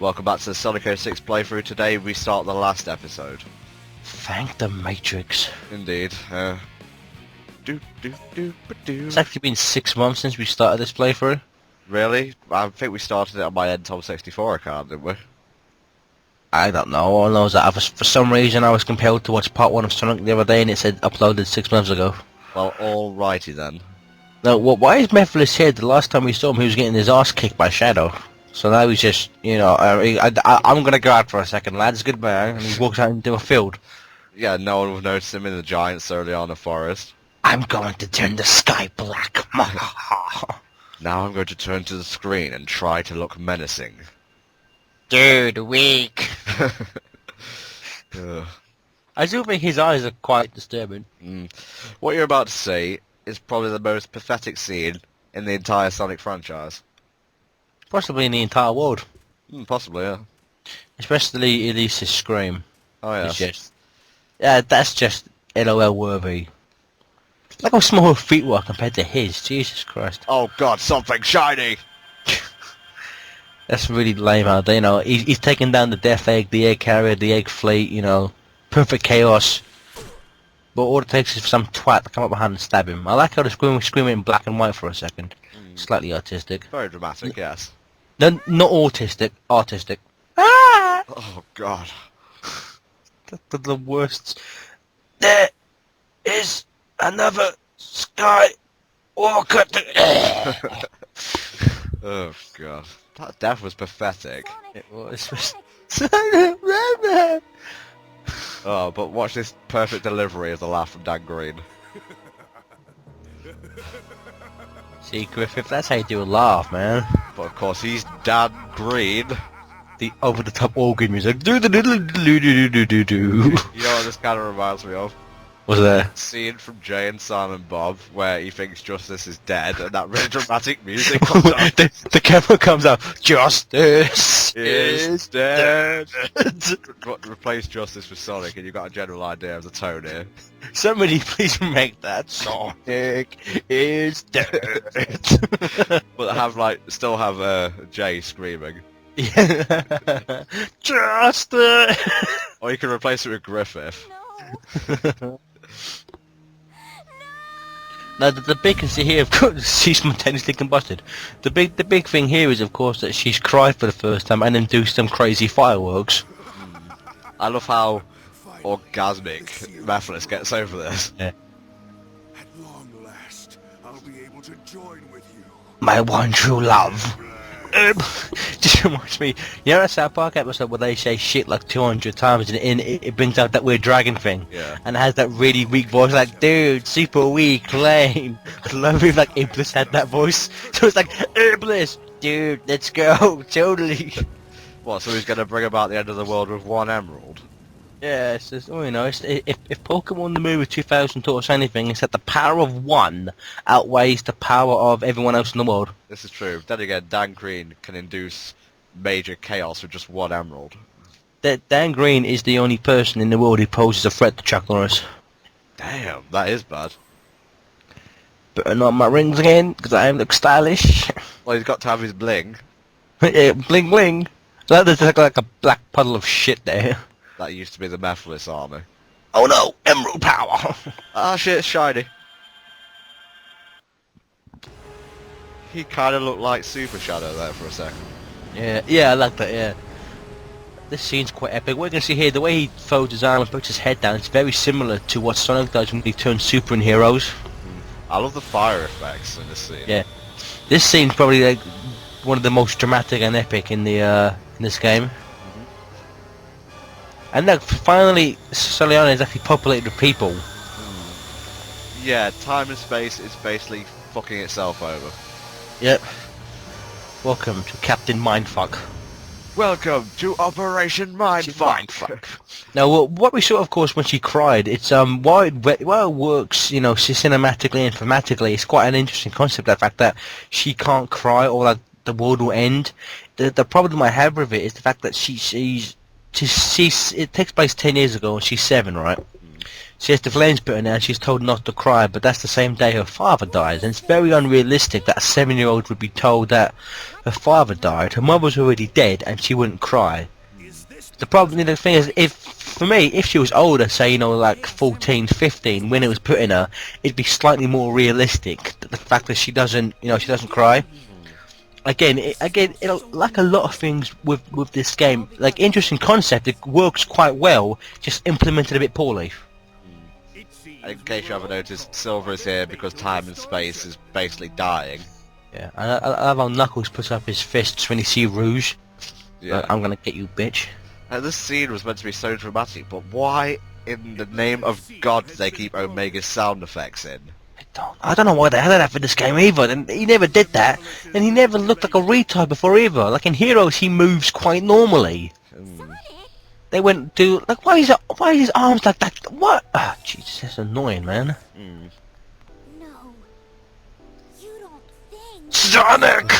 Welcome back to the Sonic 06 playthrough. Today we start the last episode. Thank the Matrix. Indeed. It's actually been 6 months since we started this playthrough. Really? I think we started it on my Tom64 account, didn't we? I don't know. All I know is that for some reason I was compelled to watch part 1 of Sonic the other day and it said uploaded 6 months ago. Well, alrighty then. No, why is Mephilles here? The last time we saw him he was getting his ass kicked by Shadow. So now he's just, I'm gonna go out for a second, lads, goodbye. And he walks out into a field. Yeah, no one will notice him in the giants early on in the forest. I'm going to turn the sky black. Now I'm going to turn to the screen and try to look menacing. Dude, weak. I do think his eyes are quite disturbing. What you're about to see is probably the most pathetic scene in the entire Sonic franchise. Possibly in the entire world. Possibly, yeah. Especially Elise's scream. Oh, yeah. That's just LOL worthy. Look how small her feet were compared to his. Jesus Christ. Oh god, something shiny! That's really lame how he's taken down the Death Egg, the Egg Carrier, the Egg Fleet, perfect chaos. But all it takes is for some twat to come up behind and stab him. I like how they're screaming in black and white for a second. Slightly artistic. Very dramatic, yes. No, not autistic, artistic. Ah! Oh god. The worst. There is another Skywalker. Oh god. That death was pathetic. It was. Oh, but watch this perfect delivery of the laugh from Dan Green. See, Griffith, that's how you do a laugh, man. But of course, he's Dan Green. The over-the-top organ music. Do-do-do-do-do-do-do-do. You know what this kind of reminds me of? What's that? Scene from Jay and Silent Bob where he thinks Justice is dead and that really dramatic music comes up. the camera comes out. Justice is dead. Replace Justice with Sonic and you've got a general idea of the tone here. Somebody please make that Sonic is dead. But still have Jay screaming. Yeah. Justice. Or you can replace it with Griffith. No. Now the big thing here, of course, she's spontaneously combusted. The big thing here is, of course, that she's cried for the first time and then do some crazy fireworks. I love how orgasmic Mephilles gets over this. Yeah. At long last, I'll be able to join with you. My one true love. Just reminds me, that South Park episode where they say shit like 200 times and it brings out that weird dragon thing? Yeah. And it has that really weak voice like, dude, super weak, lame. I love if like Iblis had that voice. So it's like, Iblis, dude, let's go, totally. What, so he's going to bring about the end of the world with one emerald? Yeah, it's just, if Pokemon the movie 2000 taught us anything, it's that the power of one outweighs the power of everyone else in the world. This is true. Then again, Dan Green can induce major chaos with just one emerald. Dan Green is the only person in the world who poses a threat to Chuck Norris. Damn, that is bad. Better not my rings again, because I look stylish. Well, he's got to have his bling. Yeah, bling bling. So there's like a black puddle of shit there. That used to be the Mephilles army. Oh no, emerald power! Ah shit, it's shiny. He kind of looked like Super Shadow there for a second. Yeah, I like that, yeah. This scene's quite epic. What we're going to see here, the way he folds his arm and puts his head down, it's very similar to what Sonic does when he turns super in Heroes. I love the fire effects in this scene. Yeah. This scene's probably like one of the most dramatic and epic in this game. And look, finally, Soliana is actually populated with people. Yeah, time and space is basically fucking itself over. Yep. Welcome to Captain Mindfuck. Welcome to Operation Mindfuck. Now, what we saw, of course, when she cried, it's while it works, cinematically and thematically, it's quite an interesting concept. The fact that she can't cry or that the world will end. The problem I have with it is the fact that she's it takes place 10 years ago and she's 7, right? she has the flames put in her and she's told not to cry, but that's the same day her father dies, and it's very unrealistic that a 7-year-old would be told that her father died, her mother was already dead, and she wouldn't cry. The problem, the thing is, for me, if she was older, say, you know, like 14, 15, when it was put in her, it'd be slightly more realistic, the fact that she doesn't, you know, she doesn't cry. Again, like a lot of things with this game, like interesting concept, it works quite well, just implemented a bit poorly. In case you haven't noticed, Silver is here because time and space is basically dying. Yeah, and I love how Knuckles puts up his fists when he sees Rouge. Yeah. I'm gonna get you, bitch. And this scene was meant to be so dramatic, but why in the name of God did they keep Omega's sound effects in? I don't know why they had that for this game either. And he never did that, and he never looked like a retard before either. Like in Heroes, he moves quite normally. They went to like, why is his arms like that? What? Ah, Jesus, that's annoying, man. No, you don't think. Sonic!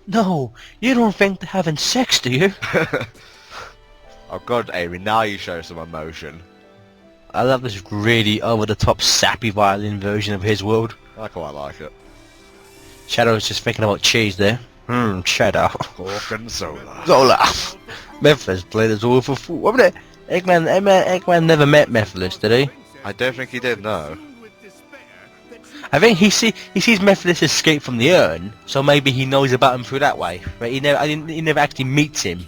No, you don't think they're having sex, do you? Oh God, Amy, now you show some emotion. I love this really over-the-top sappy violin version of his world. I quite like it. Shadow's just thinking about cheese there. Shadow. Hawk and Solar. Zola. Mephilles played as all for fool. What about it? Eggman never met Mephilles, did he? I don't think he did, no. I think he sees Mephilles escape from the urn, so maybe he knows about him through that way. But he never actually meets him.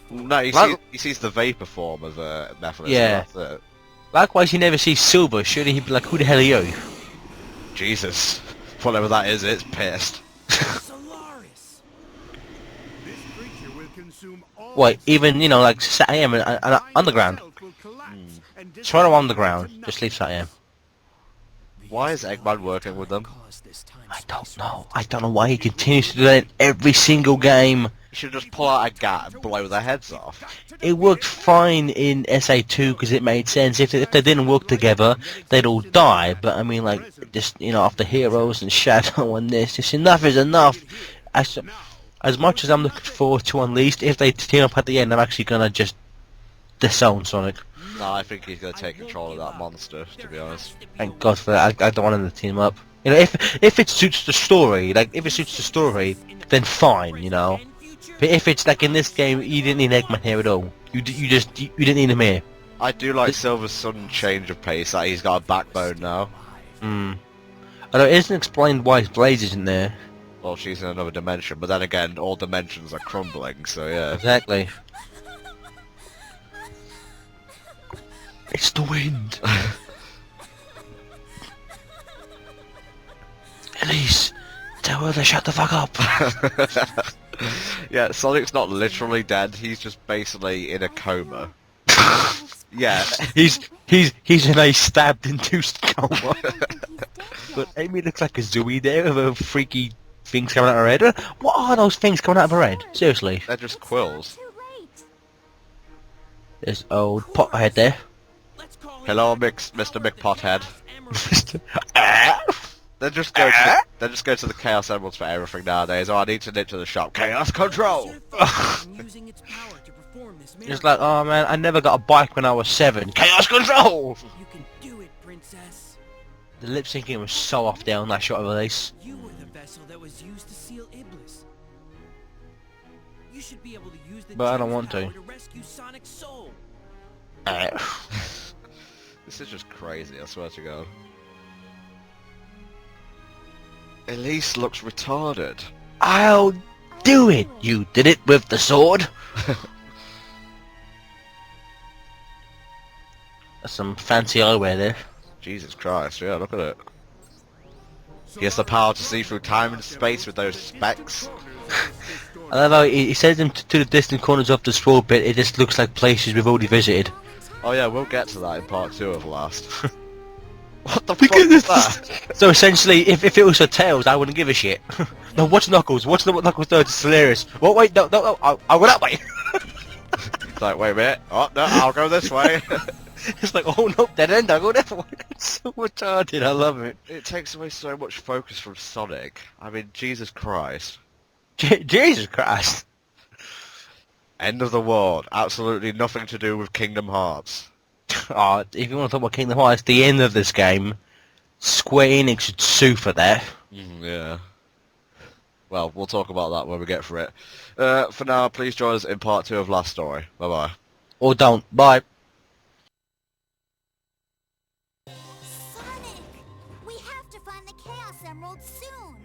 No, Like- he sees the vapor form of Mephilles. Yeah. That's it. Likewise, he never sees Silver. Surely he'd be like, "Who the hell are you?" Jesus. Whatever that is, it's pissed. Solaris. This creature will consume all What? Even like Sat-AM and Underground. Try to Underground. Just leave Sat-AM. Why is Eggman working with them? I don't know. I don't know why he continues to do that in every single game. You should just pull out a gat and blow their heads off. It worked fine in SA2 because it made sense. If they didn't work together, they'd all die. But I mean, like, just after Heroes and Shadow and this, just enough is enough. As much as I'm looking forward to Unleashed, if they team up at the end, I'm actually gonna just disown Sonic. No, I think he's going to take control of that monster, to be honest. Thank God for that. I don't want them to team up. If it suits the story, then fine, But if it's like in this game, you didn't need Eggman here at all. You didn't need him here. I do like Silver's sudden change of pace, that he's got a backbone now. Although it isn't explained why his blaze isn't there. Well, she's in another dimension, but then again, all dimensions are crumbling, so yeah. Exactly. It's the wind. Elise, tell her to shut the fuck up. Yeah, Sonic's not literally dead, he's just basically in a coma. Yeah. He's in a stabbed-induced coma. But Amy looks like a Zooey there with her freaky things coming out of her head. What are those things coming out of her head? Seriously. They're just quills. Too late. There's old Pothead there. Hello, Mr. McPothead. They just go to the Chaos Emeralds for everything nowadays. Oh, I need to nip to the shop. Chaos Control! Just like, oh man, I never got a bike when I was 7. Chaos Control! You can do it, princess. The lip syncing was so off there on that shot of Elise. You were the vessel that was used to seal Iblis. You should be able to use the But I don't gem's want to. power to rescue Sonic's soul. This is just crazy, I swear to God. Elise looks retarded. I'll do it! You did it with the sword! That's some fancy eyewear there. Jesus Christ, yeah, look at it. He has the power to see through time and space with those specs. I love how he sends them to the distant corners of the sword bit, it just looks like places we've already visited. Oh yeah, we'll get to that in part 2 of Last. What the fuck is that? So essentially, if it was for Tails, I wouldn't give a shit. No, watch Knuckles, watch what Knuckles does, it's hilarious. Oh wait, no, I'll go that way! It's like, wait a minute. Oh, no, I'll go this way. It's like, oh no, dead end, I'll go that way. It's so retarded, I love it. It takes away so much focus from Sonic. I mean, Jesus Christ. Jesus Christ. End of the world. Absolutely nothing to do with Kingdom Hearts. Oh, if you want to talk about Kingdom Hearts, the end of this game, Square Enix should sue for that. Yeah. Well, we'll talk about that when we get for it. For now, please join us in part 2 of Last Story. Bye bye. Or don't. Bye. Sonic! We have to find the Chaos Emerald soon!